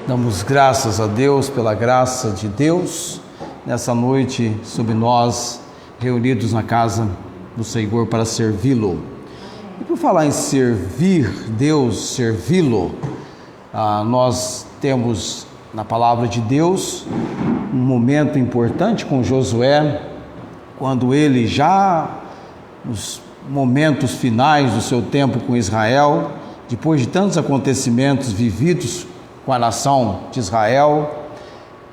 Damos graças a Deus pela graça de Deus nessa noite sobre nós reunidos na casa do Senhor para servi-lo. E por falar em servir Deus, servi-lo, nós temos na palavra de Deus um momento importante com Josué, quando ele já nos momentos finais do seu tempo com Israel, depois de tantos acontecimentos vividos com a nação de Israel,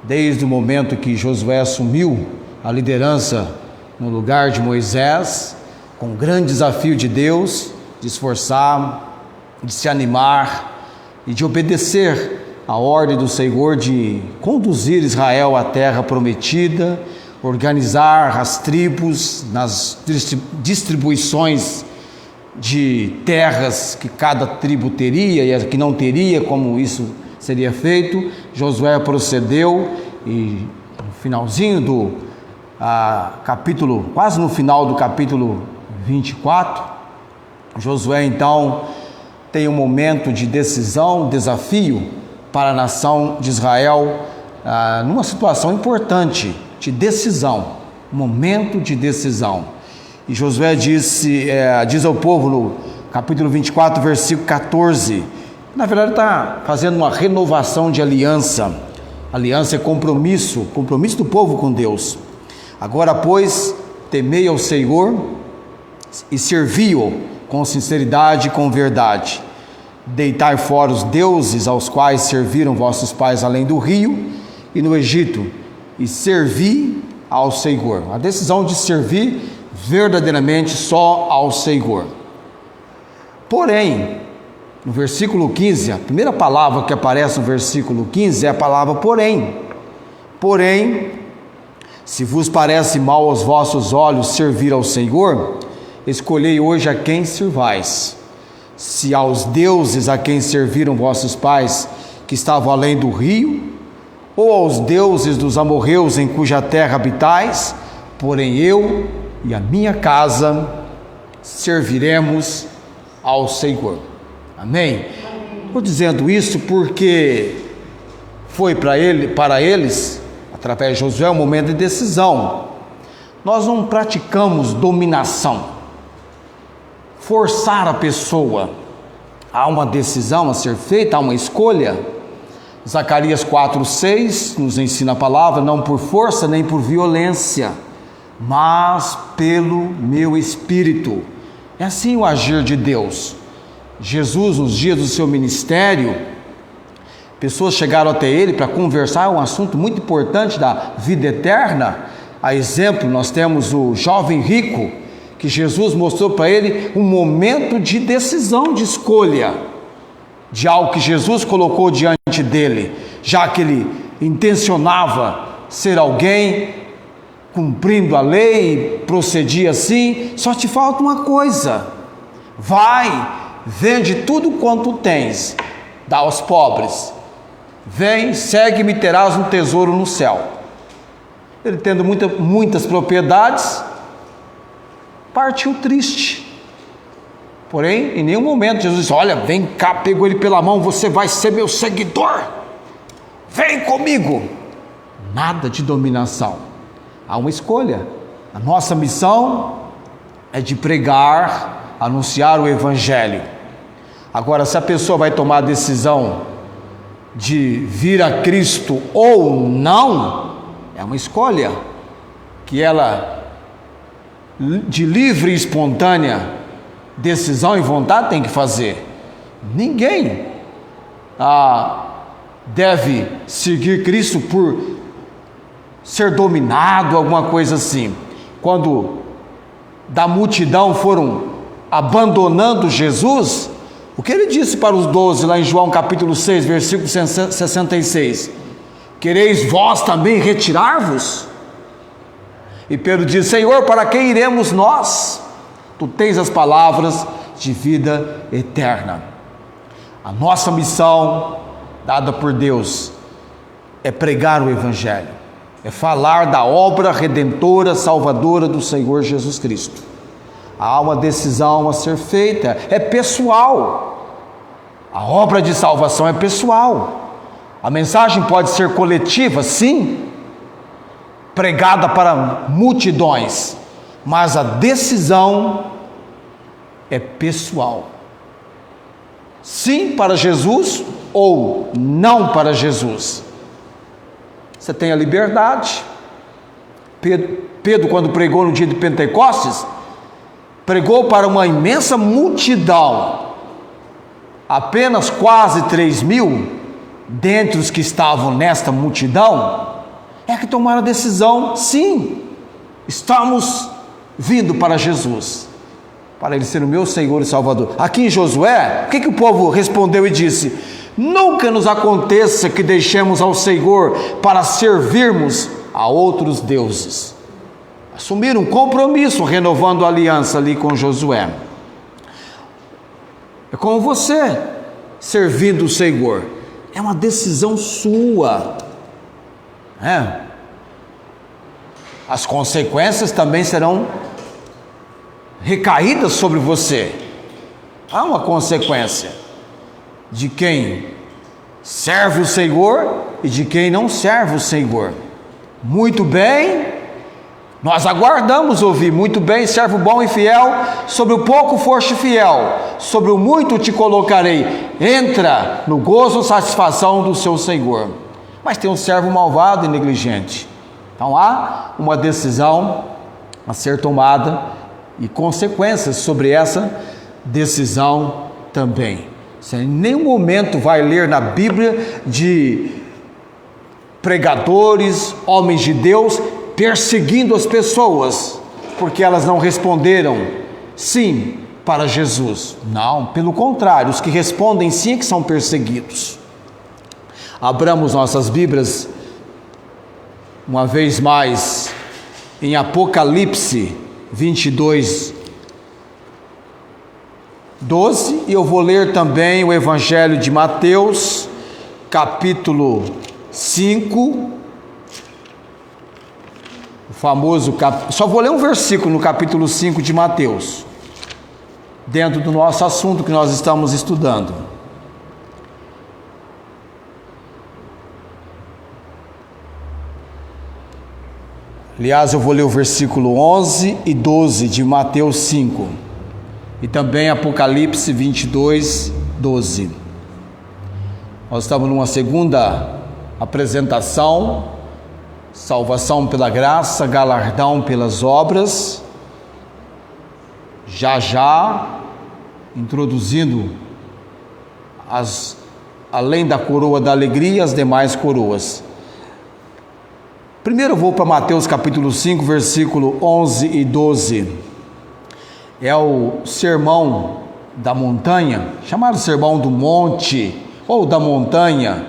desde o momento que Josué assumiu a liderança no lugar de Moisés, com o grande desafio de Deus, de esforçar, de se animar e de obedecer a ordem do Senhor de conduzir Israel à terra prometida, organizar as tribos nas distribuições de terras que cada tribo teria e a que não teria, como isso seria feito. Josué procedeu e no finalzinho do capítulo, quase no final do capítulo 24, Josué então tem um momento de decisão, desafio para a nação de Israel, numa situação importante de decisão, momento de decisão. E Josué diz ao povo no capítulo 24, versículo 14, na verdade está fazendo uma renovação de aliança. Aliança é compromisso do povo com Deus. Agora, pois, temei ao Senhor e servi-o com sinceridade e com verdade. Deitai fora os deuses aos quais serviram vossos pais além do rio e no Egito, e servi ao Senhor. A decisão de servir verdadeiramente só ao Senhor. Porém, no versículo 15, a primeira palavra que aparece no versículo 15 é a palavra porém. Porém, se vos parece mal aos vossos olhos servir ao Senhor, escolhei hoje a quem servais. Se aos deuses a quem serviram vossos pais, que estavam além do rio, ou aos deuses dos amorreus em cuja terra habitais, porém eu e a minha casa serviremos ao Senhor. Amém? Estou dizendo isso porque foi para eles, através de Josué, um momento de decisão. Nós não praticamos dominação, forçar a pessoa. Há uma decisão a ser feita, há uma escolha. Zacarias 4:6 nos ensina a palavra: não por força nem por violência, mas pelo meu Espírito. É assim o agir de Deus. Jesus, nos dias do seu ministério, pessoas chegaram até ele para conversar um assunto muito importante da vida eterna. A exemplo, nós temos o jovem rico, que Jesus mostrou para ele um momento de decisão, de escolha, de algo que Jesus colocou diante dele, já que ele intencionava ser alguém cumprindo a lei, procedia assim. Só te falta uma coisa: vai, vende tudo quanto tens, dá aos pobres, vem, segue-me, terás um tesouro no céu. Ele, tendo muitas propriedades, partiu triste. Porém, em nenhum momento Jesus disse: olha, vem cá, pegou ele pela mão, você vai ser meu seguidor, vem comigo. Nada de dominação. Há uma escolha. A nossa missão é de pregar, anunciar o Evangelho. Agora, se a pessoa vai tomar a decisão de vir a Cristo ou não, é uma escolha que ela, de livre e espontânea decisão e vontade, tem que fazer. Ninguém deve seguir Cristo por ser dominado, alguma coisa assim. Quando da multidão foram abandonando Jesus, o que ele disse para os 12 lá em João capítulo 6, versículo 66? Quereis vós também retirar-vos? E Pedro diz: Senhor, para quem iremos nós? Tu tens as palavras de vida eterna. A nossa missão, dada por Deus, é pregar o Evangelho, é falar da obra redentora, salvadora do Senhor Jesus Cristo. Há uma decisão a ser feita, é pessoal. A obra de salvação é pessoal. A mensagem pode ser coletiva, sim, pregada para multidões, mas a decisão é pessoal. Sim para Jesus ou não para Jesus. Você tem a liberdade. Pedro, quando pregou no dia de Pentecostes, pregou para uma imensa multidão. Apenas quase 3.000, dentre os que estavam nesta multidão, é que tomaram a decisão, sim, estamos vindo para Jesus, para Ele ser o meu Senhor e Salvador. Aqui em Josué, o que o povo respondeu e disse? Nunca nos aconteça que deixemos ao Senhor para servirmos a outros deuses. Assumiram um compromisso, renovando a aliança ali com Josué. É como você servindo o Senhor. É uma decisão sua. As consequências também serão recaídas sobre você. Há uma consequência de quem serve o Senhor e de quem não serve o Senhor. Muito bem, nós aguardamos ouvir. Muito bem, servo bom e fiel, sobre o pouco foste fiel, sobre o muito te colocarei. Entra no gozo e satisfação do seu Senhor. Mas tem um servo malvado e negligente. Então há uma decisão a ser tomada e consequências sobre essa decisão também. Você em nenhum momento vai ler na Bíblia de pregadores, homens de Deus, perseguindo as pessoas, porque elas não responderam sim para Jesus. Não, pelo contrário, os que respondem sim é que são perseguidos. Abramos nossas Bíblias, uma vez mais, em Apocalipse 22, 12, e eu vou ler também o Evangelho de Mateus, capítulo 5, o famoso só vou ler um versículo no capítulo 5 de Mateus, dentro do nosso assunto que nós estamos estudando. Aliás, eu vou ler o versículo 11 e 12 de Mateus 5 e também Apocalipse 22, 12. Nós estamos numa segunda apresentação: salvação pela graça, galardão pelas obras. Já introduzindo além da coroa da alegria, as demais coroas. Primeiro eu vou para Mateus capítulo 5, versículo 11 e 12. É o sermão da montanha, chamado sermão do monte ou da montanha,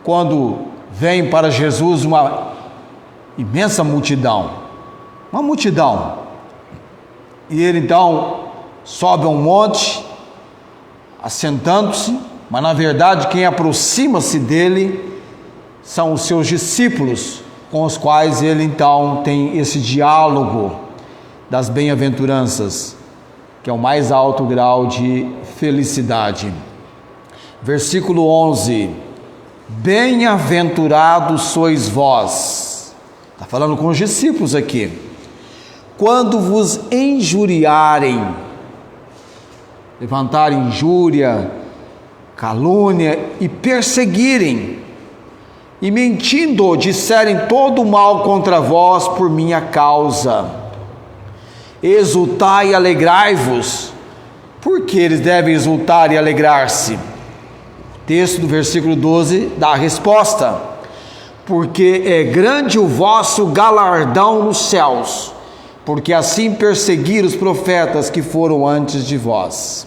quando vem para Jesus uma imensa multidão, e ele então sobe a um monte, assentando-se, mas na verdade quem aproxima-se dele são os seus discípulos, com os quais ele então tem esse diálogo das bem-aventuranças, que é o mais alto grau de felicidade. Versículo 11: bem-aventurados sois vós, está falando com os discípulos aqui, quando vos injuriarem, levantarem injúria, calúnia e perseguirem, e mentindo disserem todo mal contra vós por minha causa. Exultai e alegrai-vos. Por que eles devem exultar e alegrar-se? O texto do versículo 12 dá a resposta: porque é grande o vosso galardão nos céus, porque assim perseguiram os profetas que foram antes de vós.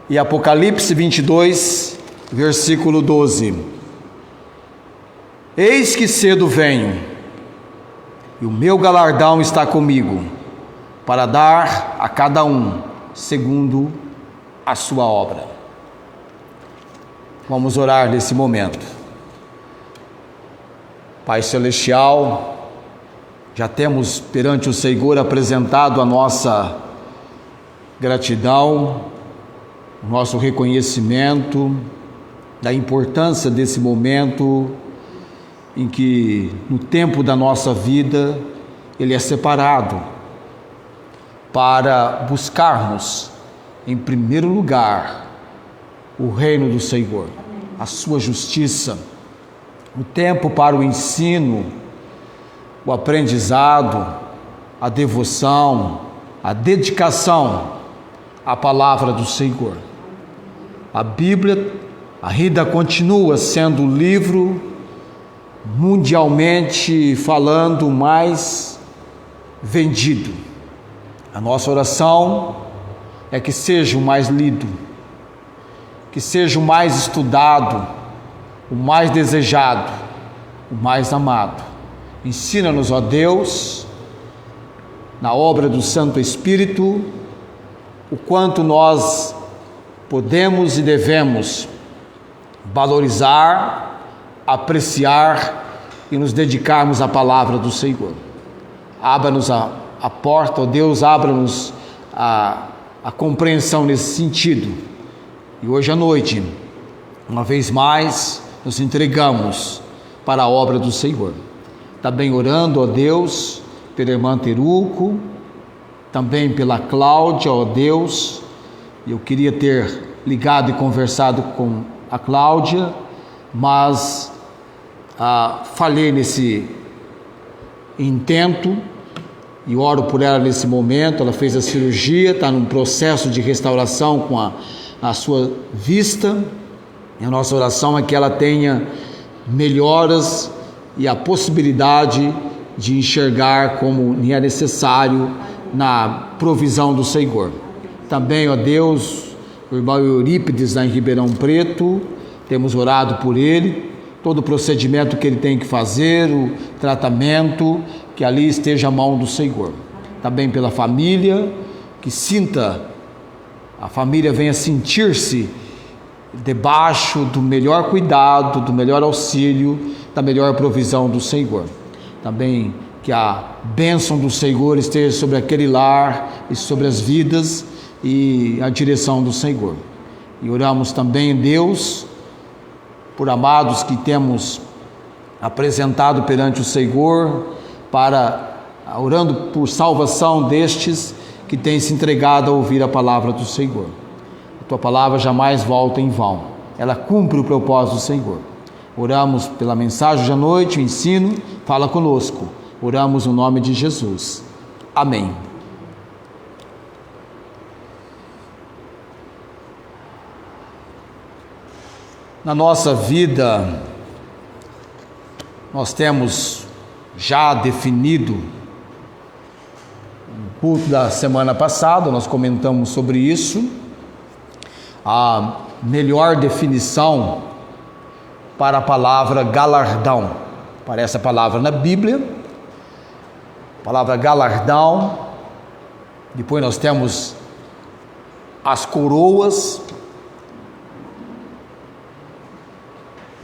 E Apocalipse 22, versículo 12: eis que cedo venho, e o meu galardão está comigo, para dar a cada um segundo a sua obra. Vamos orar nesse momento. Pai Celestial, já temos perante o Senhor apresentado a nossa gratidão, o nosso reconhecimento da importância desse momento em que, no tempo da nossa vida, ele é separado para buscarmos, em primeiro lugar, o reino do Senhor, a sua justiça, o tempo para o ensino, o aprendizado, a devoção, a dedicação à palavra do Senhor. A Bíblia ainda continua sendo o livro mundialmente falando mais vendido. A nossa oração é que seja o mais lido, que seja o mais estudado, o mais desejado, o mais amado. Ensina-nos, ó Deus, na obra do Santo Espírito, o quanto nós podemos e devemos valorizar, apreciar e nos dedicarmos à palavra do Senhor. Abra-nos a porta, ó Deus, abra-nos a compreensão nesse sentido. E hoje à noite, uma vez mais, nos entregamos para a obra do Senhor. Também orando, ó Deus, pela irmã Teruco, também pela Cláudia, ó Deus. Eu queria ter ligado e conversado com a Cláudia, mas falhei nesse intento e oro por ela nesse momento. Ela fez a cirurgia, está num processo de restauração com a sua vista, e a nossa oração é que ela tenha melhoras e a possibilidade de enxergar como é necessário na provisão do Senhor. Também, ó Deus, o irmão Eurípides lá em Ribeirão Preto, temos orado por ele, todo o procedimento que ele tem que fazer, o tratamento, que ali esteja a mão do Senhor. Também pela família, que a família venha sentir-se debaixo do melhor cuidado, do melhor auxílio, da melhor provisão do Senhor. Também que a bênção do Senhor esteja sobre aquele lar e sobre as vidas e a direção do Senhor. E oramos também, Deus, por amados que temos apresentado perante o Senhor, orando por salvação destes que têm se entregado a ouvir a palavra do Senhor. A tua palavra jamais volta em vão, ela cumpre o propósito do Senhor. Oramos pela mensagem da noite, o ensino, fala conosco. Oramos no nome de Jesus. Amém. Na nossa vida, nós temos já definido, no culto da semana passada, nós comentamos sobre isso, a melhor definição para a palavra galardão. Aparece a palavra na Bíblia, a palavra galardão. Depois nós temos as coroas.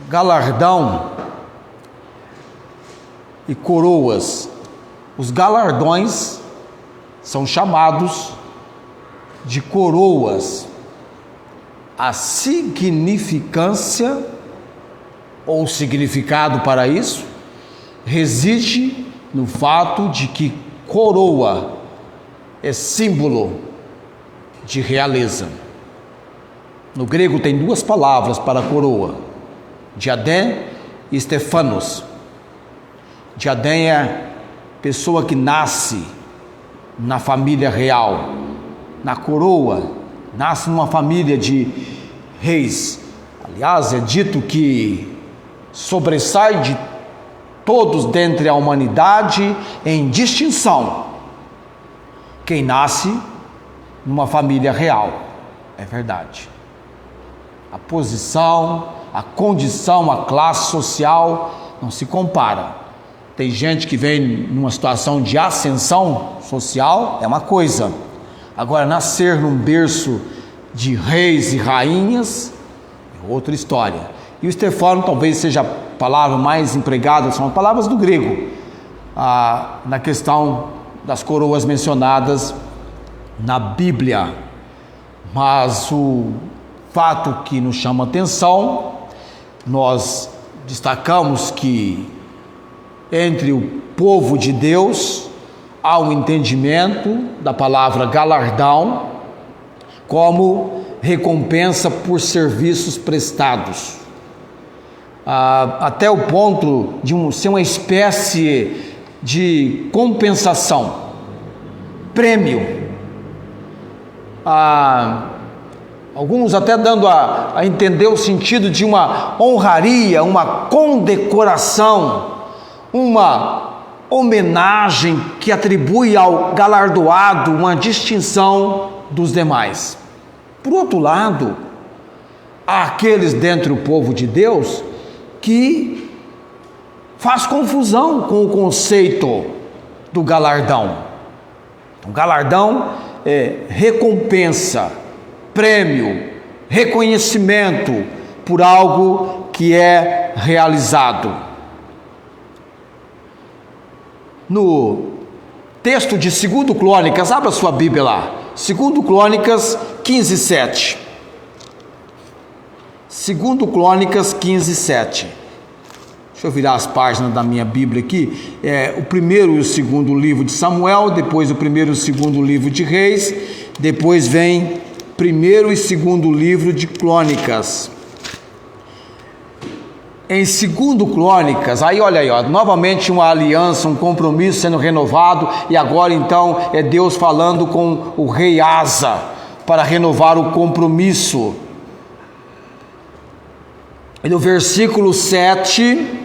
Galardão e coroas. Os galardões são chamados de coroas. A significância ou significado para isso reside no fato de que coroa é símbolo de realeza. No grego tem duas palavras para coroa: diadém e stefanos. Diadém é pessoa que nasce na família real. Na coroa, nasce numa família de reis. Aliás, é dito que sobressai de todos dentre a humanidade em distinção quem nasce numa família real. É verdade. A posição, a condição, a classe social não se compara. Tem gente que vem numa situação de ascensão social, é uma coisa. Agora, nascer num berço de reis e rainhas é outra história. E o Stefano talvez seja a palavra mais empregada, são as palavras do grego, na questão das coroas mencionadas na Bíblia. Mas o fato que nos chama atenção nós destacamos que entre o povo de Deus há um entendimento da palavra galardão como recompensa por serviços prestados, até o ponto de ser uma espécie de compensação, prêmio. Alguns até dando a entender o sentido de uma honraria, uma condecoração, uma homenagem que atribui ao galardoado uma distinção dos demais. Por outro lado, há aqueles dentre o povo de Deus que faz confusão com o conceito do galardão. O galardão é recompensa, prêmio, reconhecimento por algo que é realizado. No texto de 2 Crônicas, abra sua Bíblia lá, 2 Crônicas 15:7. 2 Crônicas 15:7. Deixa eu virar as páginas da minha Bíblia aqui. O primeiro e o segundo livro de Samuel, depois o primeiro e o segundo livro de Reis, depois vem primeiro e segundo livro de Crônicas. Em 2 Crônicas, aí olha aí, novamente uma aliança, um compromisso sendo renovado, e agora então é Deus falando com o rei Asa para renovar o compromisso. E no versículo 7,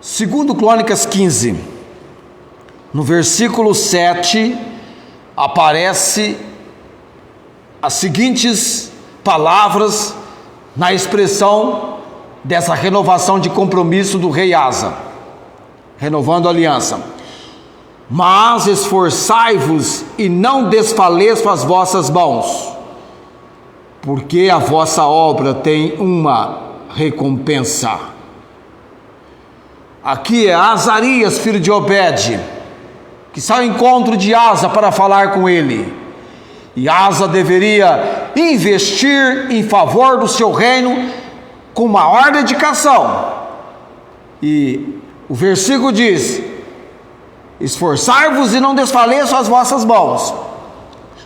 2 Crônicas 15, no versículo 7, aparece as seguintes palavras na expressão dessa renovação de compromisso do rei Asa, renovando a aliança: mas esforçai-vos e não desfaleçam as vossas mãos, porque a vossa obra tem uma recompensa. Aqui é Azarias, filho de Obed, que sai ao encontro de Asa para falar com ele. E Asa deveria investir em favor do seu reino com maior dedicação. E o versículo diz: esforçai-vos e não desfaleçam as vossas mãos,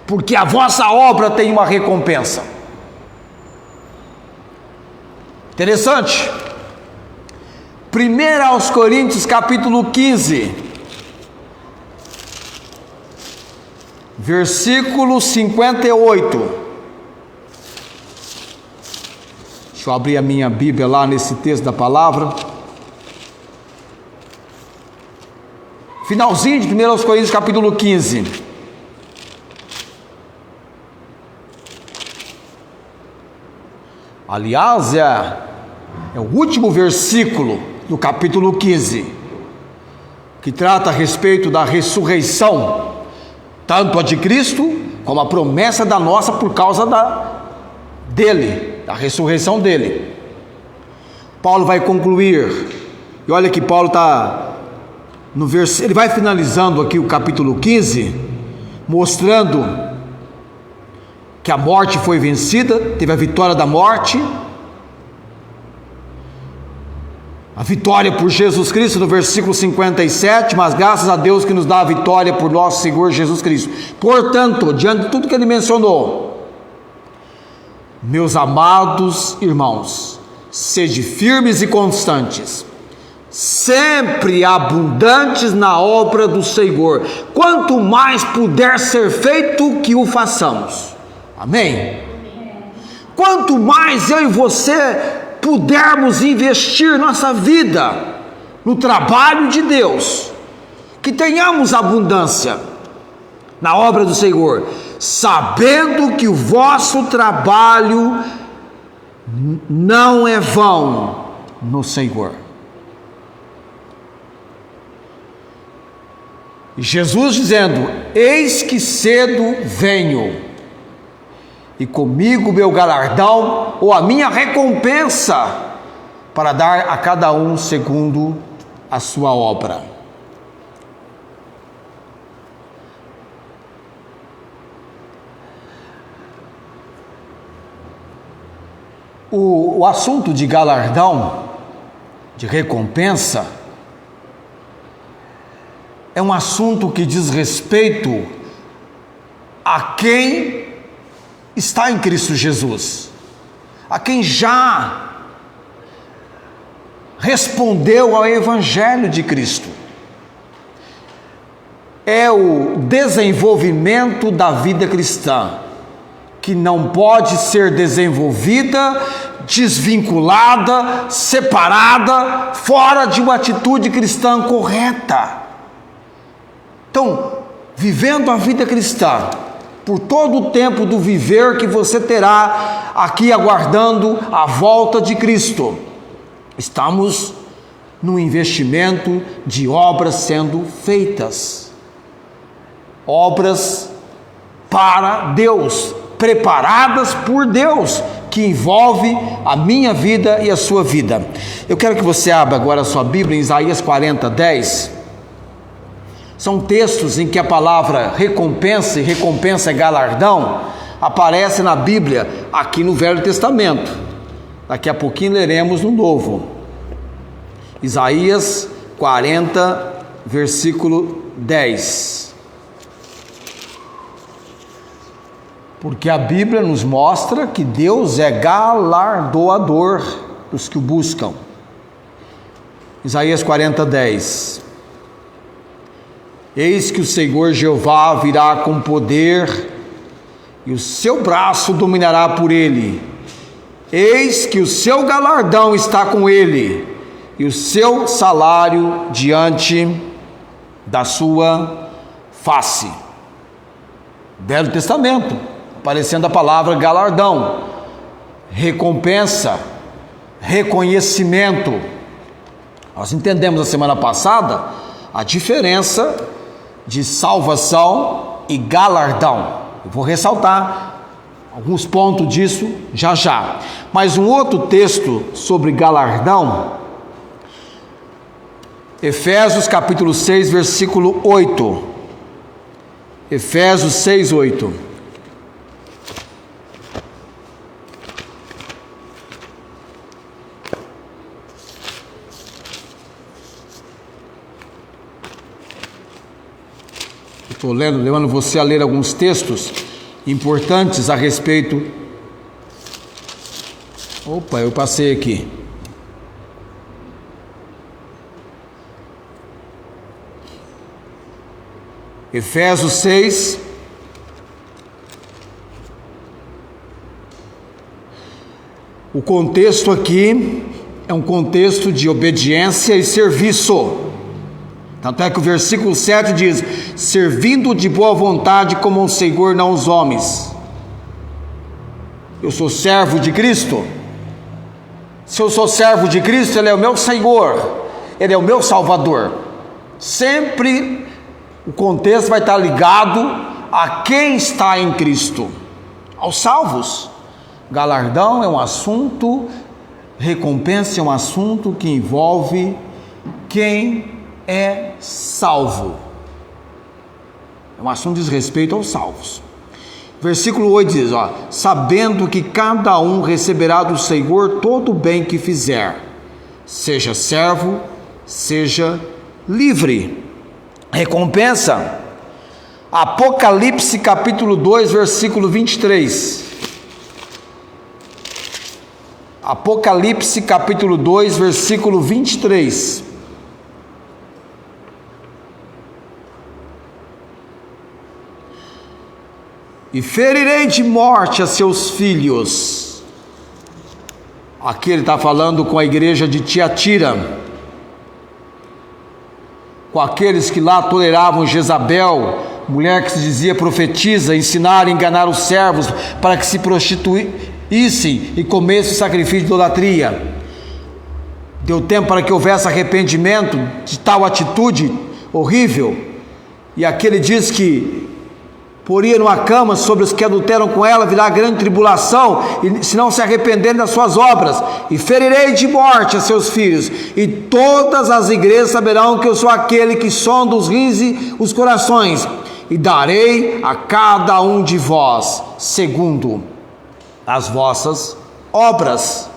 porque a vossa obra tem uma recompensa. Interessante. 1 aos Coríntios capítulo 15, versículo 58. Deixa eu abrir a minha Bíblia lá nesse texto da palavra. Finalzinho de 1 aos Coríntios capítulo 15. Aliás, é o último versículo do capítulo 15, que trata a respeito da ressurreição, tanto a de Cristo, como a promessa da nossa por causa dele, da ressurreição dele. Paulo vai concluir, e olha que Paulo está no versículo, ele vai finalizando aqui o capítulo 15, mostrando que a morte foi vencida, teve a vitória da morte, a vitória por Jesus Cristo, no versículo 57, mas graças a Deus que nos dá a vitória por nosso Senhor Jesus Cristo. Portanto, diante de tudo que ele mencionou, meus amados irmãos, sede firmes e constantes, sempre abundantes na obra do Senhor, quanto mais puder ser feito, que o façamos. Amém? Quanto mais eu e você pudermos investir nossa vida no trabalho de Deus, que tenhamos abundância na obra do Senhor, sabendo que o vosso trabalho não é vão no Senhor. E Jesus dizendo: eis que cedo venho, e comigo meu galardão, ou a minha recompensa, para dar a cada um segundo a sua obra. O assunto de galardão, de recompensa, é um assunto que diz respeito a quem está em Cristo Jesus, a quem já respondeu ao Evangelho de Cristo. É o desenvolvimento da vida cristã, que não pode ser desenvolvida, desvinculada, separada, fora de uma atitude cristã correta. Então, vivendo a vida cristã, por todo o tempo do viver que você terá aqui aguardando a volta de Cristo, estamos no investimento de obras sendo feitas, obras para Deus, preparadas por Deus, que envolve a minha vida e a sua vida. Eu quero que você abra agora a sua Bíblia em Isaías 40:10. São textos em que a palavra recompensa, e recompensa é galardão, aparece na Bíblia, aqui no Velho Testamento. Daqui a pouquinho leremos no Novo. Isaías 40, versículo 10. Porque a Bíblia nos mostra que Deus é galardoador dos que o buscam. Isaías 40, 10. Eis que o Senhor Jeová virá com poder, e o seu braço dominará por ele. Eis que o seu galardão está com ele, e o seu salário diante da sua face. Velho Testamento, aparecendo a palavra galardão, recompensa, reconhecimento. Nós entendemos na semana passada a diferença de salvação e galardão. Eu vou ressaltar alguns pontos disso já já. Mas um outro texto sobre galardão, Efésios capítulo 6, versículo 8. Efésios 6, 8. Estou levando você a ler alguns textos importantes a respeito. Opa, eu passei aqui. Efésios 6. O contexto aqui é um contexto de obediência e serviço. Tanto é que o versículo 7 diz: servindo de boa vontade como um Senhor, não os homens. Eu sou servo de Cristo. Se eu sou servo de Cristo, Ele é o meu Senhor, Ele é o meu Salvador. Sempre o contexto vai estar ligado a quem está em Cristo, aos salvos. Galardão é um assunto, recompensa é um assunto que envolve quem é salvo. É um assunto de respeito aos salvos. Versículo 8 diz, sabendo que cada um receberá do Senhor todo o bem que fizer, seja servo, seja livre. Recompensa. Apocalipse capítulo 2, versículo 23. Apocalipse capítulo 2, versículo 23. E ferirei de morte a seus filhos. Aqui ele está falando com a igreja de Tiatira, com aqueles que lá toleravam Jezabel, mulher que se dizia profetisa, ensinar e enganar os servos para que se prostituíssem e comessem sacrifício de idolatria. Deu tempo para que houvesse arrependimento de tal atitude horrível. E aqui ele diz que poria numa cama sobre os que adulteram com ela, virá grande tribulação, e se não se arrependerem das suas obras, e ferirei de morte a seus filhos, e todas as igrejas saberão que eu sou aquele que sonda os rins e os corações, e darei a cada um de vós segundo as vossas obras.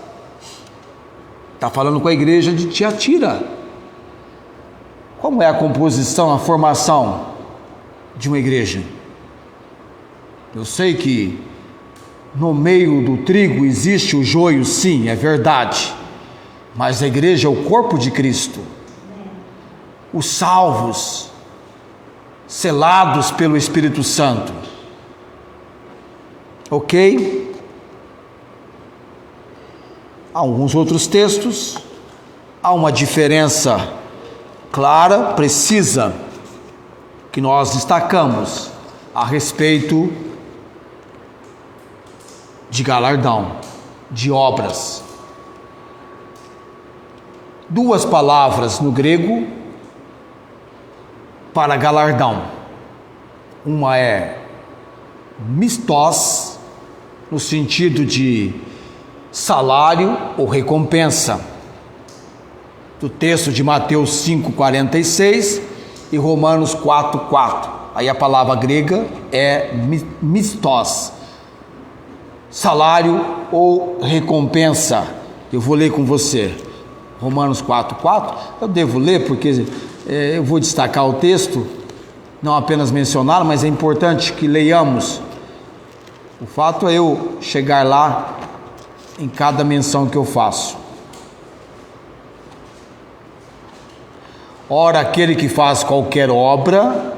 Está falando com a igreja de Tiatira. Como é a composição, a formação de uma igreja? Eu sei que no meio do trigo existe o joio, sim, é verdade. Mas a igreja é o corpo de Cristo. Os salvos, selados pelo Espírito Santo. Ok? Há alguns outros textos, há uma diferença clara, precisa, que nós destacamos a respeito de galardão, de obras. Duas palavras no grego para galardão. Uma é mistos, no sentido de salário ou recompensa, do texto de Mateus 5,46 e Romanos 4,4. Aí a palavra grega é mistos, salário ou recompensa. Eu vou ler com você Romanos 4,4. Eu devo ler porque eu vou destacar o texto, não apenas mencioná-lo, mas é importante que leiamos. O fato é eu chegar lá em cada menção que eu faço. Ora, aquele que faz qualquer obra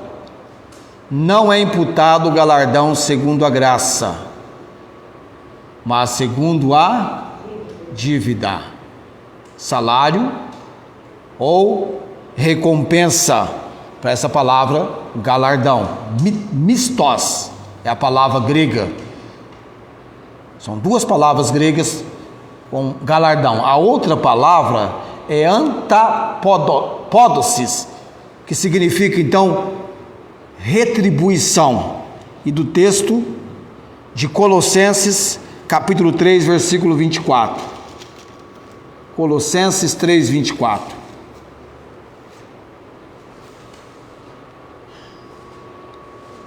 não é imputado o galardão segundo a graça, mas segundo a dívida, salário ou recompensa. Para essa palavra, galardão, mistos, é a palavra grega. São duas palavras gregas com galardão. A outra palavra é antapodosis, que significa então retribuição. E do texto de Colossenses, capítulo 3, versículo 24. Colossenses 3, 24.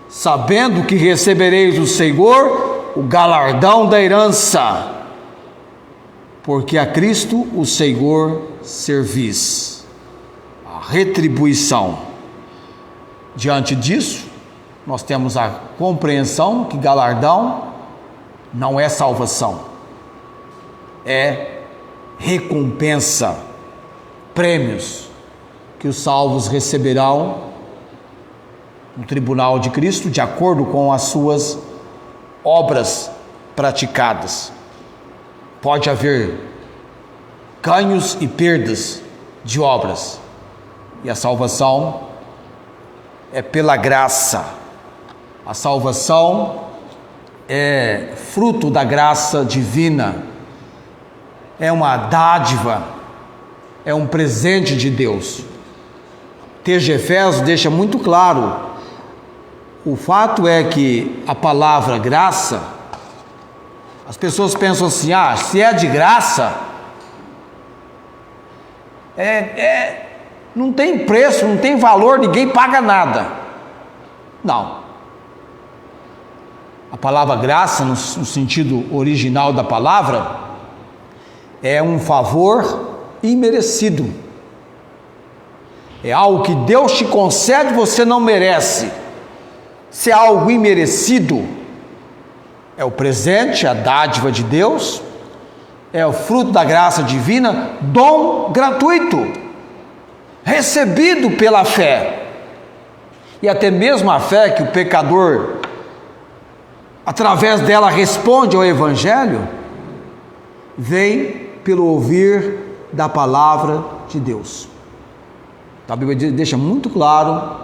Sabendo que recebereis do Senhor o galardão da herança, porque a Cristo o Senhor servis. A retribuição. Diante disso, nós temos a compreensão que galardão não é salvação, é recompensa, prêmios que os salvos receberão no tribunal de Cristo, de acordo com as suas obras praticadas. Pode haver ganhos e perdas de obras, e a salvação é pela graça. A salvação é fruto da graça divina, é uma dádiva, é um presente de Deus. O texto de Efésios deixa muito claro. O fato é que a palavra graça, as pessoas pensam assim, se é de graça, não tem preço, não tem valor, ninguém paga nada. Não. A palavra graça, no sentido original da palavra, é um favor imerecido. É algo que Deus te concede, você não merece. Se é algo imerecido, é o presente, a dádiva de Deus, é o fruto da graça divina, dom gratuito, recebido pela fé. E até mesmo a fé que o pecador, através dela, responde ao Evangelho, vem pelo ouvir da palavra de Deus. A Bíblia deixa muito claro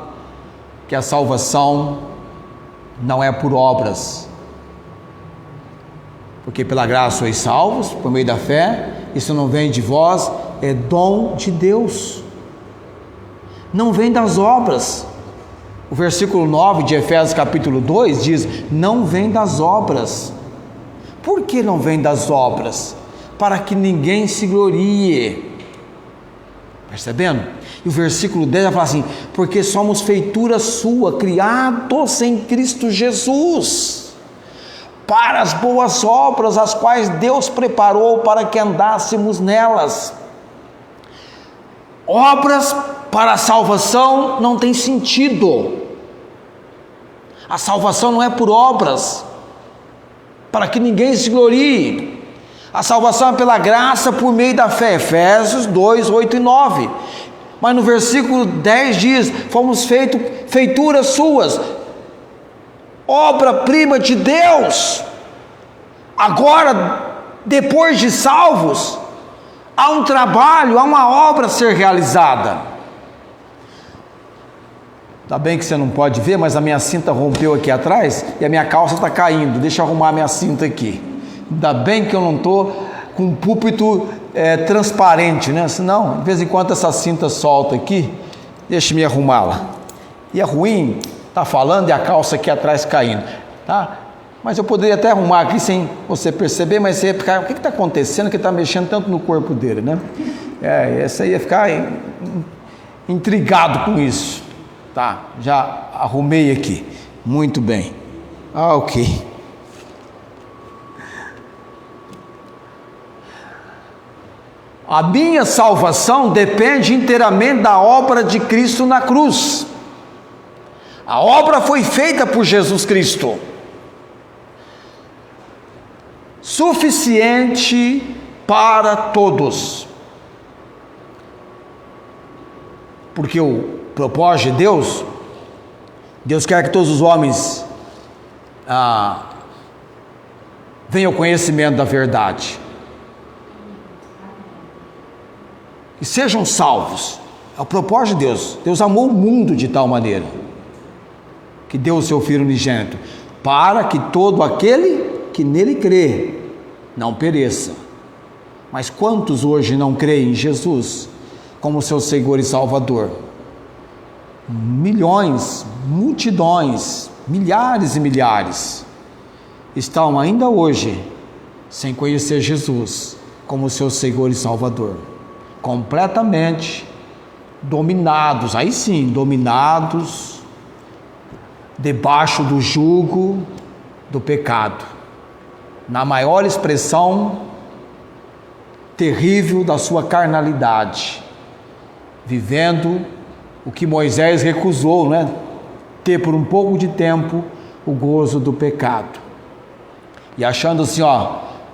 que a salvação não é por obras, porque pela graça sois salvos, por meio da fé. Isso não vem de vós, é dom de Deus, não vem das obras. O versículo 9 de Efésios capítulo 2 diz, não vem das obras. Por que não vem das obras? Para que ninguém se glorie. Percebendo? E o versículo 10 vai falar assim, porque somos feitura sua, criados em Cristo Jesus, para as boas obras, as quais Deus preparou para que andássemos nelas. Obras para a salvação não tem sentido. A salvação não é por obras, para que ninguém se glorie. A salvação é pela graça por meio da fé. Efésios 2, 8 e 9. Mas no versículo 10 diz: fomos feituras suas, obra-prima de Deus. Agora, depois de salvos, há um trabalho, há uma obra a ser realizada. Tá bem que você não pode ver, mas a minha cinta rompeu aqui atrás e a minha calça está caindo. Deixa eu arrumar a minha cinta aqui. Ainda bem que eu não estou com um púlpito transparente, né? Senão, de vez em quando essa cinta solta aqui. Deixa-me arrumá-la. E é ruim tá falando e a calça aqui atrás caindo, tá? Mas eu poderia até arrumar aqui sem você perceber, mas você ia ficar: o que está acontecendo que está mexendo tanto no corpo dele, né? Essa ia ficar intrigado com isso. Tá, já arrumei aqui. Muito bem. Ok. A minha salvação depende inteiramente da obra de Cristo na cruz. A obra foi feita por Jesus Cristo, suficiente para todos. Porque o propósito de Deus quer que todos os homens venham ao conhecimento da verdade e sejam salvos. É o propósito de Deus. Deus amou o mundo de tal maneira que deu o seu Filho unigênito, para que todo aquele que nele crê não pereça. Mas quantos hoje não creem em Jesus como seu Senhor e Salvador? Milhões, multidões, milhares e milhares estão ainda hoje sem conhecer Jesus como seu Senhor e Salvador, completamente dominados, aí sim, dominados debaixo do jugo do pecado, na maior expressão terrível da sua carnalidade, vivendo o que Moisés recusou, né? Ter por um pouco de tempo o gozo do pecado, e achando assim: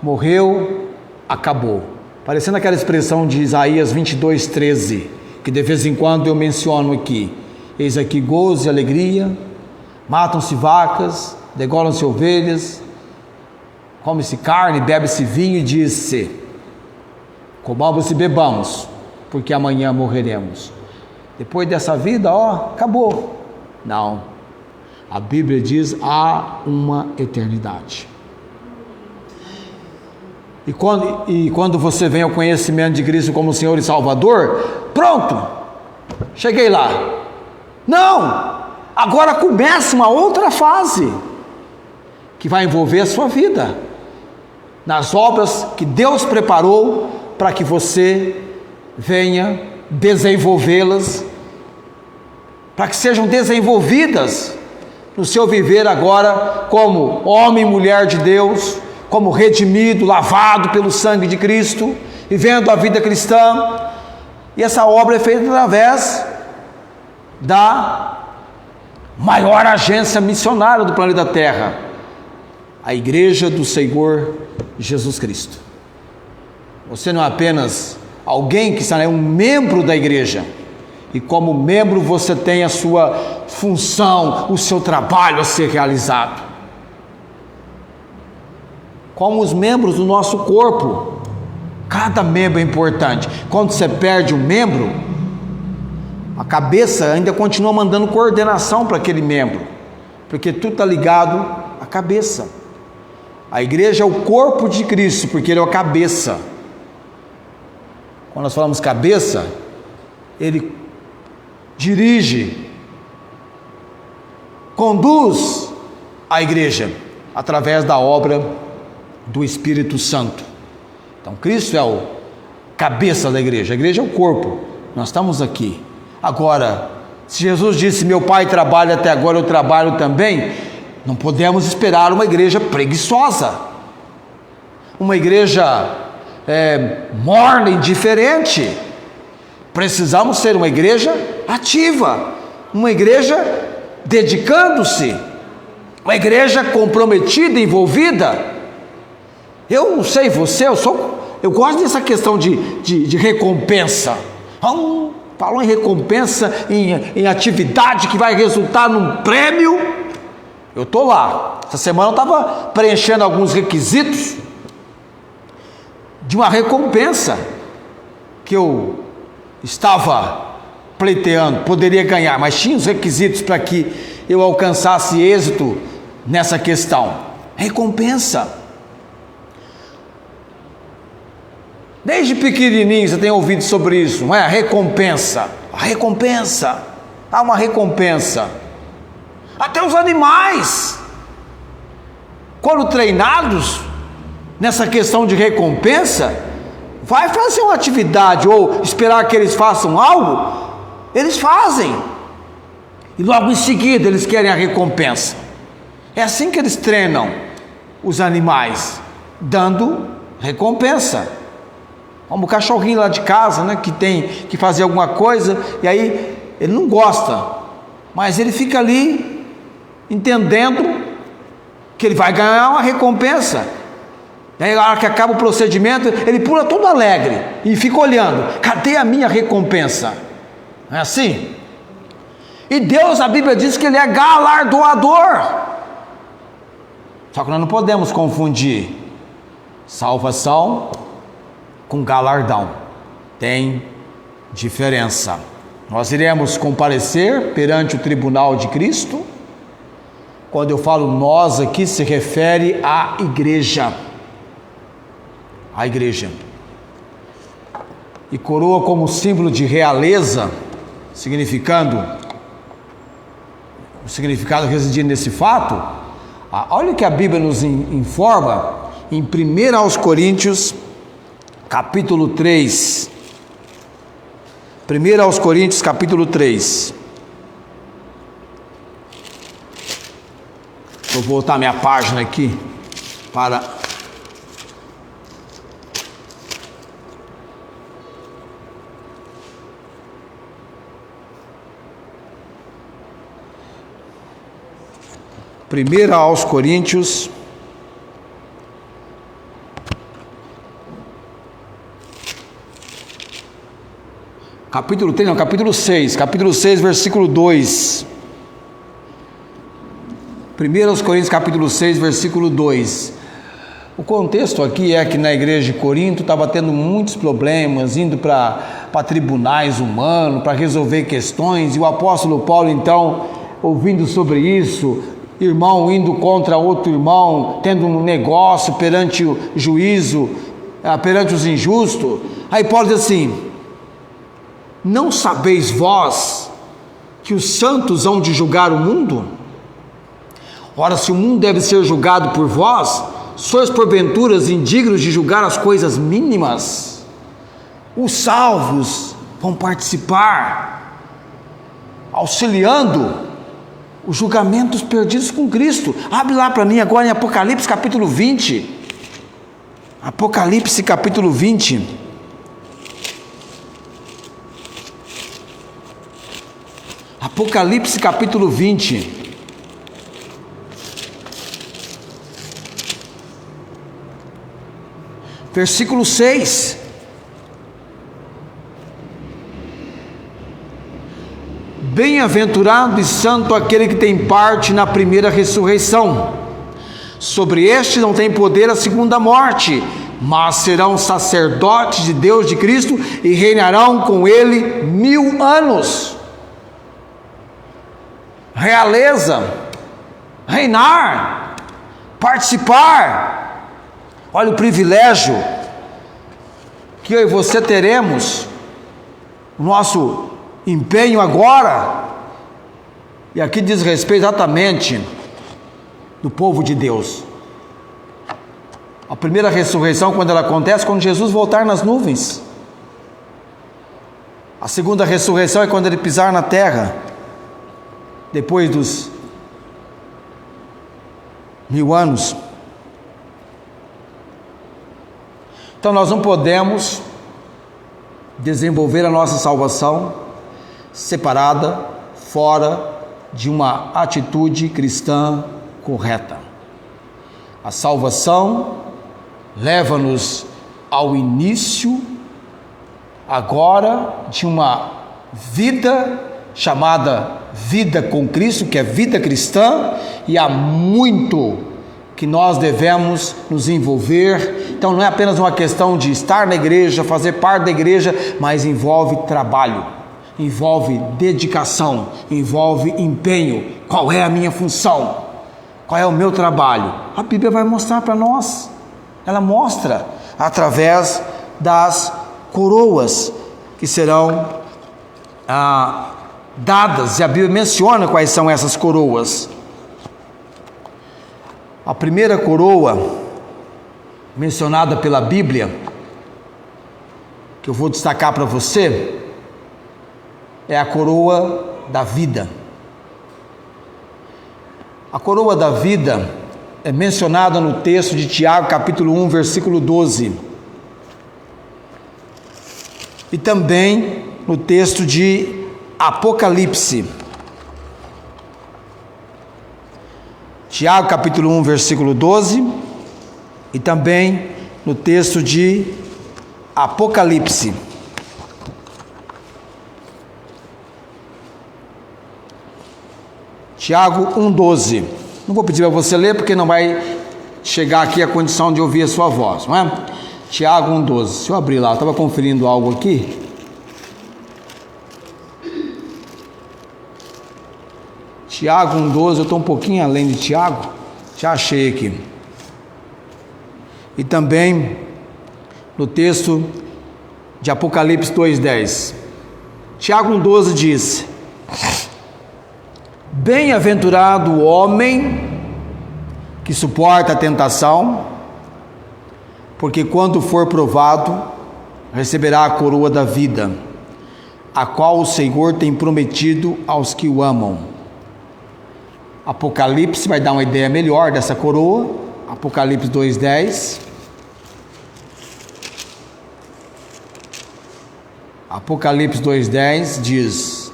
morreu, acabou. Parecendo aquela expressão de Isaías 22, 13, que de vez em quando eu menciono aqui: eis aqui gozo e alegria, matam-se vacas, degolam-se ovelhas, come-se carne, bebe-se vinho, e diz-se: comamos e bebamos, porque amanhã morreremos. Depois dessa vida, acabou. Não, a Bíblia diz: há uma eternidade. E quando você vem ao conhecimento de Cristo como Senhor e Salvador, pronto, cheguei lá. Não, agora começa uma outra fase, que vai envolver a sua vida, nas obras que Deus preparou para que você venha desenvolvê-las, para que sejam desenvolvidas no seu viver agora como homem e mulher de Deus, como redimido, lavado pelo sangue de Cristo, vivendo a vida cristã. E essa obra é feita através da maior agência missionária do planeta Terra, a Igreja do Senhor Jesus Cristo. Você não é apenas alguém que está, é um membro da igreja, e como membro você tem a sua função, o seu trabalho a ser realizado. Como os membros do nosso corpo, cada membro é importante. Quando você perde um membro, a cabeça ainda continua mandando coordenação para aquele membro, porque tudo está ligado à cabeça. A igreja é o corpo de Cristo, porque ele é a cabeça. Quando nós falamos cabeça, ele dirige, conduz a igreja através da obra do Espírito Santo. Então Cristo é o cabeça da igreja, a igreja é o corpo, nós estamos aqui. Agora, se Jesus disse: meu Pai trabalha até agora, eu trabalho também, Não podemos esperar uma igreja preguiçosa, uma igreja morna, indiferente. Precisamos ser uma igreja ativa, uma igreja dedicando-se, uma igreja comprometida, envolvida. Eu não sei você, eu gosto dessa questão de recompensa. Falou em recompensa, em atividade que vai resultar num prêmio. Eu estou lá. Essa semana eu estava preenchendo alguns requisitos de uma recompensa que eu estava pleiteando, poderia ganhar, mas tinha os requisitos para que eu alcançasse êxito nessa questão. Recompensa. Desde pequenininho você tem ouvido sobre isso, não é? A recompensa. A recompensa. Há uma recompensa. Até os animais, quando treinados nessa questão de recompensa, vai fazer uma atividade ou esperar que eles façam algo, eles fazem. E logo em seguida eles querem a recompensa. É assim que eles treinam os animais, dando recompensa. Como o cachorrinho lá de casa, né, que tem que fazer alguma coisa, e aí ele não gosta, mas ele fica ali entendendo que ele vai ganhar uma recompensa. E aí, na hora que acaba o procedimento, ele pula todo alegre e fica olhando: cadê a minha recompensa? Não é assim? E Deus, a Bíblia diz que Ele é galardoador. Só que nós não podemos confundir salvação com galardão. Tem diferença. Nós iremos comparecer perante o tribunal de Cristo. Quando eu falo nós aqui, se refere à igreja. A igreja. E coroa como símbolo de realeza, o significado residindo nesse fato. Olha o que a Bíblia nos informa em 1 aos Coríntios, capítulo 3. 1 aos Coríntios, capítulo 3. Vou voltar minha página aqui para... Primeira aos Coríntios, capítulo 3, não, capítulo 6, versículo 2. 1 aos Coríntios, capítulo 6, versículo 2. O contexto aqui é que na igreja de Corinto estava tendo muitos problemas, indo para tribunais humanos, para resolver questões, e o apóstolo Paulo, então, ouvindo sobre isso, irmão indo contra outro irmão, tendo um negócio perante o juízo, perante os injustos. Aí Paulo diz assim: não sabeis vós que os santos hão de julgar o mundo? Ora, se o mundo deve ser julgado por vós, sois porventura indignos de julgar as coisas mínimas? Os salvos vão participar, auxiliando os julgamentos perdidos com Cristo. Abre lá para mim agora em Apocalipse capítulo 20. Apocalipse capítulo 20. Apocalipse capítulo 20. Versículo 6. Bem-aventurado e santo aquele que tem parte na primeira ressurreição. Sobre este não tem poder a segunda morte, mas serão sacerdotes de Deus, de Cristo, e reinarão com ele 1000 anos. Realeza, reinar, participar. Olha o privilégio que eu e você teremos, o nosso empenho agora, e aqui diz respeito exatamente do povo de Deus. A primeira ressurreição, quando ela acontece, quando Jesus voltar nas nuvens. A segunda ressurreição é quando ele pisar na terra, depois 1000 anos. Então nós não podemos desenvolver a nossa salvação separada, fora de uma atitude cristã correta. A salvação leva-nos ao início agora de uma vida chamada vida com Cristo, que é vida cristã, e há muito que nós devemos nos envolver. Então não é apenas uma questão de estar na igreja, fazer parte da igreja, mas envolve trabalho, envolve dedicação, envolve empenho. Qual é a minha função? Qual é o meu trabalho? A Bíblia vai mostrar para nós. Ela mostra através das coroas que serão dadas, e a Bíblia menciona quais são essas coroas. A primeira coroa mencionada pela Bíblia, que eu vou destacar para você, é a coroa da vida. A coroa da vida é mencionada no texto de Tiago, capítulo 1, versículo 12. E também no texto de Apocalipse. Tiago, capítulo 1, versículo 12. E também no texto de Apocalipse. Tiago 1,12. Não vou pedir para você ler, porque não vai chegar aqui a condição de ouvir a sua voz, não é? Tiago 1,12. Se eu abrir lá, eu estava conferindo algo aqui. Tiago 1,12, eu estou um pouquinho além de Tiago. Já achei aqui. E também no texto de Apocalipse 2,10. Tiago 1,12 diz: bem-aventurado o homem que suporta a tentação, porque quando for provado, receberá a coroa da vida, a qual o Senhor tem prometido aos que o amam. Apocalipse vai dar uma ideia melhor dessa coroa. Apocalipse 2,10. Apocalipse 2,10 diz: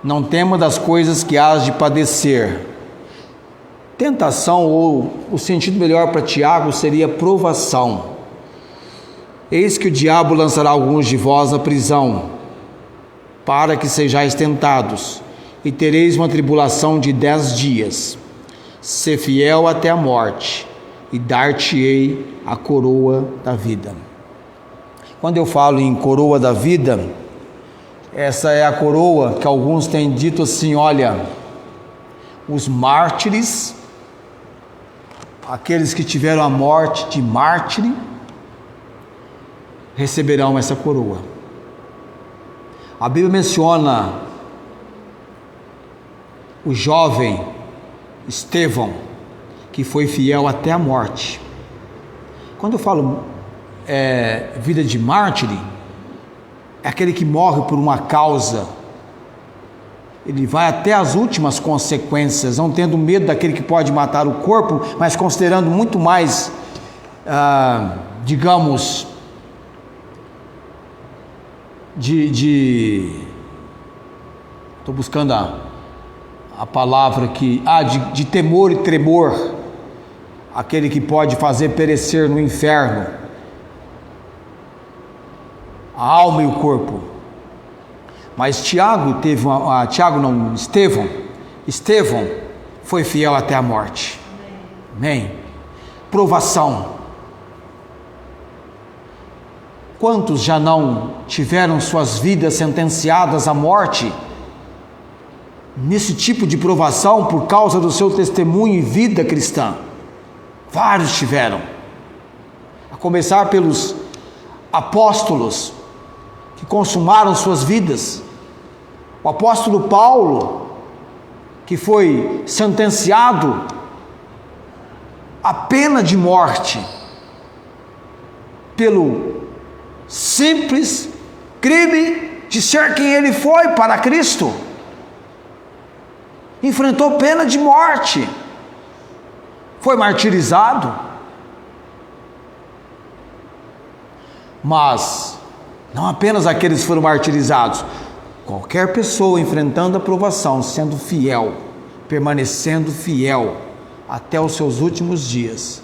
não tema das coisas que hás de padecer. Tentação, ou o sentido melhor para Tiago seria provação. Eis que o diabo lançará alguns de vós à prisão, para que sejais tentados, e tereis uma tribulação de 10 dias. Sê fiel até a morte, e dar-te-ei a coroa da vida. Quando eu falo em coroa da vida, essa é a coroa que alguns têm dito assim: olha, os mártires, aqueles que tiveram a morte de mártire, receberão essa coroa. A Bíblia menciona o jovem Estevão, que foi fiel até a morte. Quando eu falo vida de mártire, é aquele que morre por uma causa, ele vai até as últimas consequências, não tendo medo daquele que pode matar o corpo, mas considerando muito mais, digamos, estou buscando a palavra aqui, de temor e tremor, aquele que pode fazer perecer no inferno a alma e o corpo. Mas Estevão foi fiel até a morte. Amém? Provação. Quantos já não tiveram suas vidas sentenciadas à morte nesse tipo de provação por causa do seu testemunho e vida cristã? Vários tiveram, a começar pelos apóstolos que consumaram suas vidas. O apóstolo Paulo, que foi sentenciado à pena de morte pelo simples crime de ser quem ele foi para Cristo, enfrentou pena de morte. foi martirizado. Mas não apenas aqueles foram martirizados, qualquer pessoa enfrentando a provação, sendo fiel, permanecendo fiel até os seus últimos dias,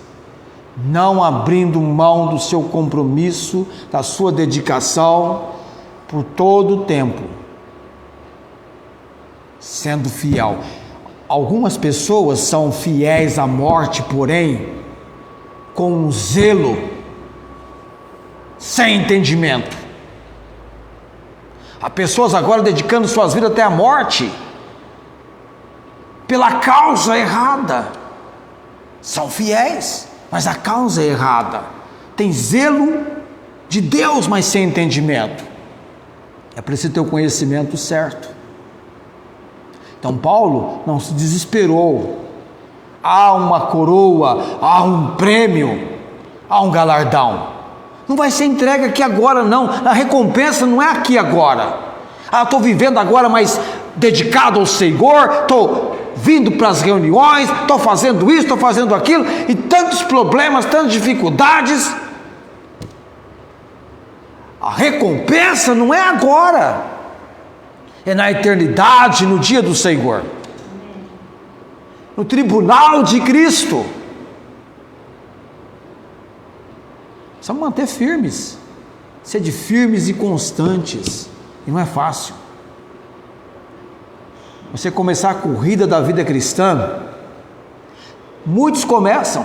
não abrindo mão do seu compromisso, da sua dedicação por todo o tempo, sendo fiel. Algumas pessoas são fiéis à morte, porém, com um zelo, sem entendimento. Há pessoas agora dedicando suas vidas até a morte, pela causa errada. São fiéis, mas a causa é errada. Tem zelo de Deus, mas sem entendimento. É preciso ter o conhecimento certo. Então Paulo não se desesperou. Há uma coroa, há um prêmio, há um galardão. Não vai ser entregue aqui agora, não. A recompensa não é aqui agora. Estou vivendo agora mais dedicado ao Senhor, estou vindo para as reuniões, estou fazendo isso, estou fazendo aquilo, e tantos problemas, tantas dificuldades. A recompensa não é agora, é na eternidade, no dia do Senhor, no tribunal de Cristo. Precisamos manter firmes, ser de firmes e constantes, e não é fácil. Você começar a corrida da vida cristã, muitos começam,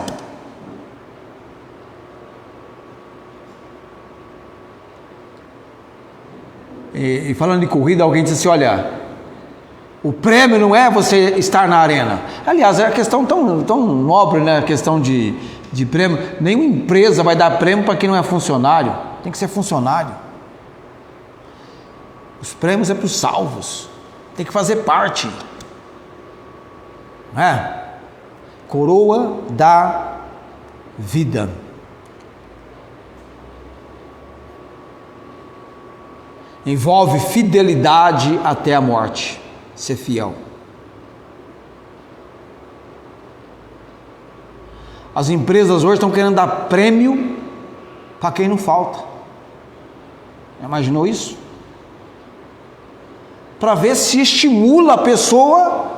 e falando de corrida, alguém diz assim: olha, o prêmio não é você estar na arena. Aliás, é a questão tão nobre, né? A questão de prêmio. Nenhuma empresa vai dar prêmio para quem não é funcionário. Tem que ser funcionário. Os prêmios é para os salvos. Tem que fazer parte. Não é? Coroa da vida. Envolve fidelidade até a morte. Ser fiel. As empresas hoje estão querendo dar prêmio para quem não falta. Imaginou isso? Para ver se estimula a pessoa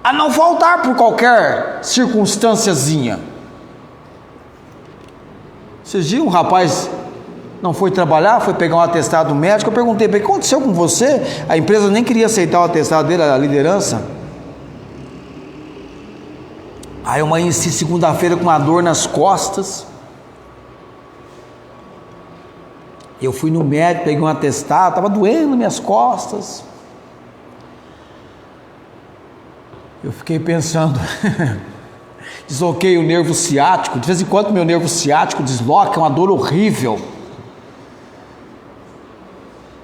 a não faltar por qualquer circunstânciazinha. Esses dias um rapaz não foi trabalhar, foi pegar um atestado médico. Eu perguntei para ele: o que aconteceu com você? A empresa nem queria aceitar o atestado dele, a liderança. Aí eu amanheci segunda-feira com uma dor nas costas. Eu fui no médico, peguei um atestado, estava doendo minhas costas. Eu fiquei pensando, desloquei o nervo ciático. De vez em quando meu nervo ciático desloca, é uma dor horrível.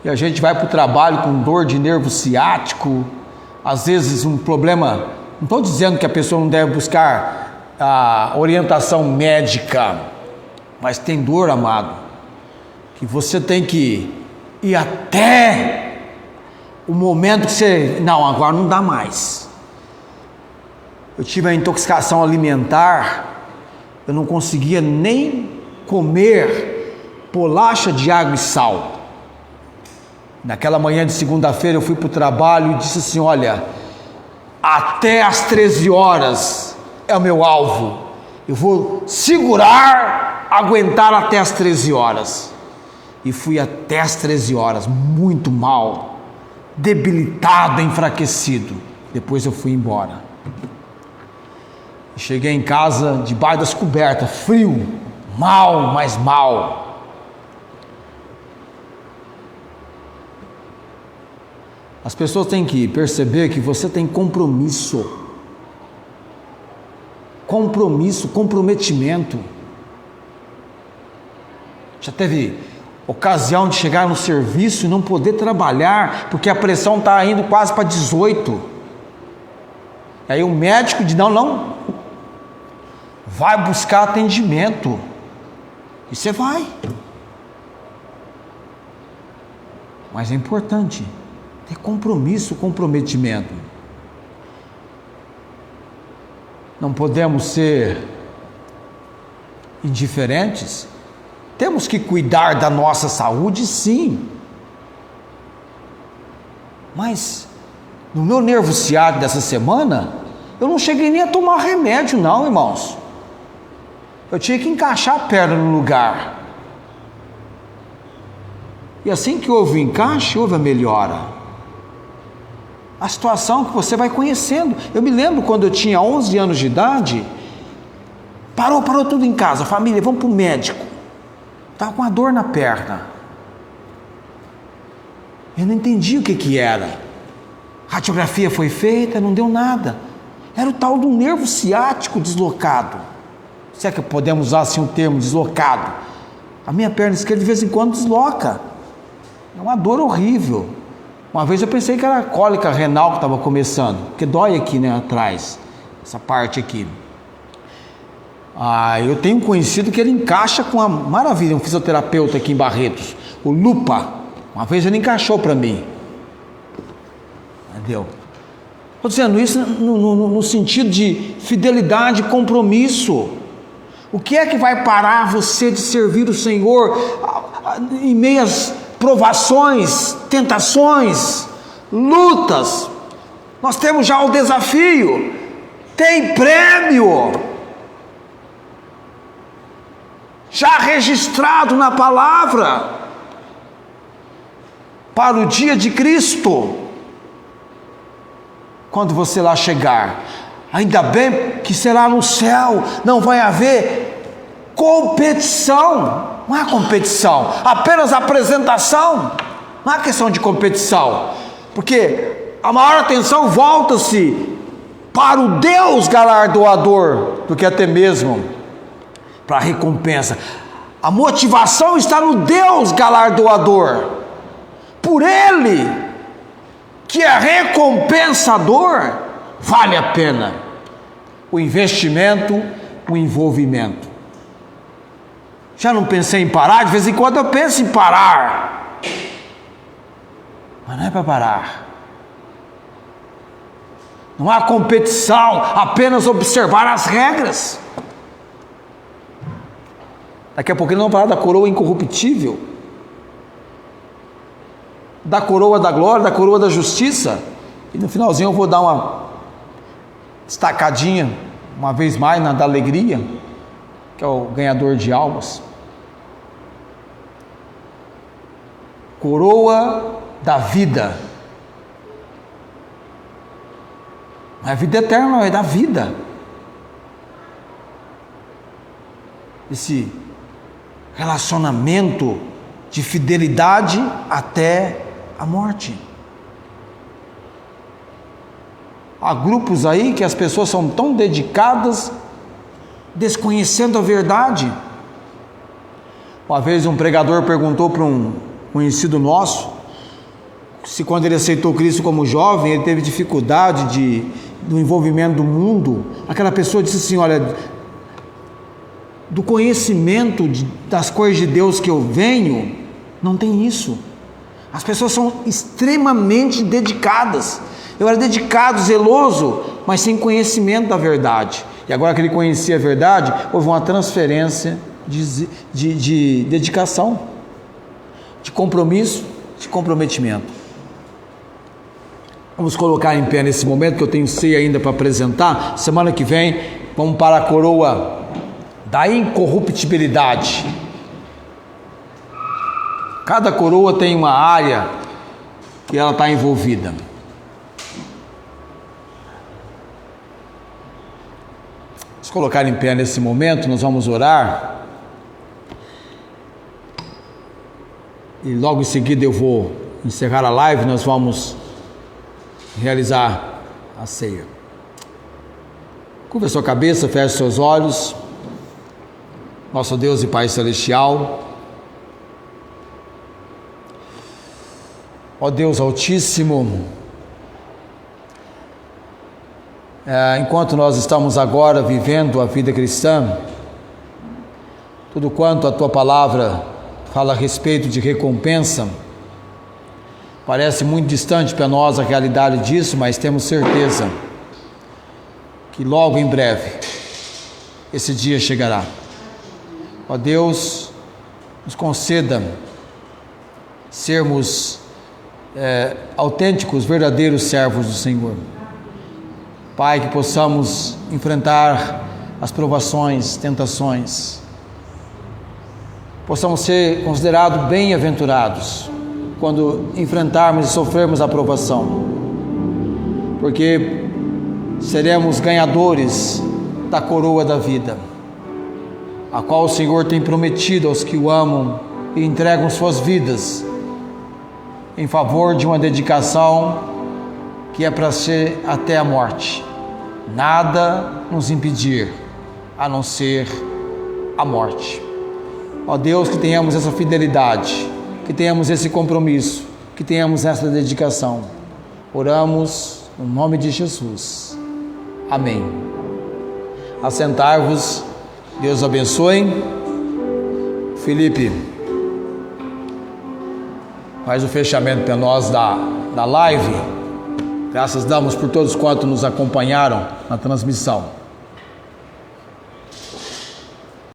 E a gente vai para o trabalho com dor de nervo ciático, às vezes um problema. Não estou dizendo que a pessoa não deve buscar a orientação médica, mas tem dor, amado, que você tem que ir até o momento que você... Não, agora não dá mais. Eu tive a intoxicação alimentar, eu não conseguia nem comer bolacha de água e sal. Naquela manhã de segunda-feira eu fui para o trabalho e disse assim: olha, até às 13 horas é o meu alvo, eu vou segurar, aguentar até às 13 horas, e fui até às 13 horas, muito mal, debilitado, enfraquecido. Depois eu fui embora, cheguei em casa debaixo das cobertas, frio, mal, mas mal. As pessoas têm que perceber que você tem comprometimento. Já teve ocasião de chegar no serviço e não poder trabalhar, porque a pressão está indo quase para 18. Aí o médico diz: não, vai buscar atendimento. E você vai. Mas é importante ter comprometimento. não podemos ser indiferentes. Temos que cuidar da nossa saúde, sim. Mas no meu nervo ciático dessa semana, eu não cheguei nem a tomar remédio não, irmãos. Eu tinha que encaixar a perna no lugar. E assim que houve o encaixe, houve a melhora. A situação que você vai conhecendo. Eu me lembro quando eu tinha 11 anos de idade, parou tudo em casa. Família, vamos para o médico. Estava com uma dor na perna. Eu não entendi o que era. Radiografia foi feita, não deu nada. Era o tal do nervo ciático deslocado. Se é que podemos usar assim o termo deslocado. A minha perna esquerda de vez em quando desloca. É uma dor horrível. Uma vez eu pensei que era a cólica renal que estava começando, porque dói aqui, né, atrás, essa parte aqui. Eu tenho um conhecido que ele encaixa com uma maravilha, um fisioterapeuta aqui em Barretos, o Lupa. Uma vez ele encaixou para mim. Entendeu? Estou dizendo isso no sentido de fidelidade e compromisso. O que é que vai parar você de servir o Senhor em meias provações, tentações, lutas? Nós temos já o desafio, tem prêmio já registrado na palavra para o dia de Cristo. Quando você lá chegar, ainda bem que será no céu, não vai haver competição. Não há competição, apenas apresentação. Não há questão de competição, porque a maior atenção volta-se para o Deus galardoador do que até mesmo para a recompensa. A motivação está no Deus galardoador, por Ele, que é recompensador, vale a pena o investimento, o envolvimento. Já não pensei em parar? De vez em quando eu penso em parar, mas não é para parar. Não há competição, apenas observar as regras. Daqui a pouquinho nós vamos falar da coroa incorruptível, da coroa da glória, da coroa da justiça. E no finalzinho eu vou dar uma destacadinha, uma vez mais, na da alegria, que é o ganhador de almas. Coroa da vida. Não é vida eterna, é da vida. Esse relacionamento de fidelidade até a morte. Há grupos aí que as pessoas são tão dedicadas, desconhecendo a verdade. Uma vez um pregador perguntou para um conhecido nosso, se quando ele aceitou Cristo como jovem, ele teve dificuldade do envolvimento do mundo. Aquela pessoa disse assim: olha, do conhecimento das coisas de Deus que eu venho, não tem isso. As pessoas são extremamente dedicadas. Eu era dedicado, zeloso, mas sem conhecimento da verdade. E agora que ele conhecia a verdade, houve uma transferência de dedicação, de compromisso, de comprometimento. Vamos colocar em pé nesse momento, que eu tenho ceia ainda para apresentar. Semana que vem vamos para a coroa da incorruptibilidade. Cada coroa tem uma área que ela está envolvida. Vamos colocar em pé nesse momento, nós vamos orar. E logo em seguida eu vou encerrar a live, nós vamos realizar a ceia. Curva a sua cabeça, feche seus olhos. Nosso Deus e Pai Celestial, ó Deus Altíssimo, enquanto nós estamos agora vivendo a vida cristã, tudo quanto a Tua Palavra fala a respeito de recompensa, parece muito distante para nós a realidade disso, mas temos certeza que logo em breve esse dia chegará. Ó Deus, nos conceda sermos autênticos, verdadeiros servos do Senhor. Pai, que possamos enfrentar as provações, tentações, possamos ser considerados bem-aventurados quando enfrentarmos e sofrermos a provação, porque seremos ganhadores da coroa da vida, a qual o Senhor tem prometido aos que o amam e entregam suas vidas em favor de uma dedicação que é para ser até a morte. Nada nos impedir, a não ser a morte. Ó Deus, que tenhamos essa fidelidade, que tenhamos esse compromisso, que tenhamos essa dedicação. Oramos no nome de Jesus. Amém. Assentai-vos. Deus abençoe. Felipe, faz o fechamento para nós da live. Graças damos por todos quantos nos acompanharam na transmissão.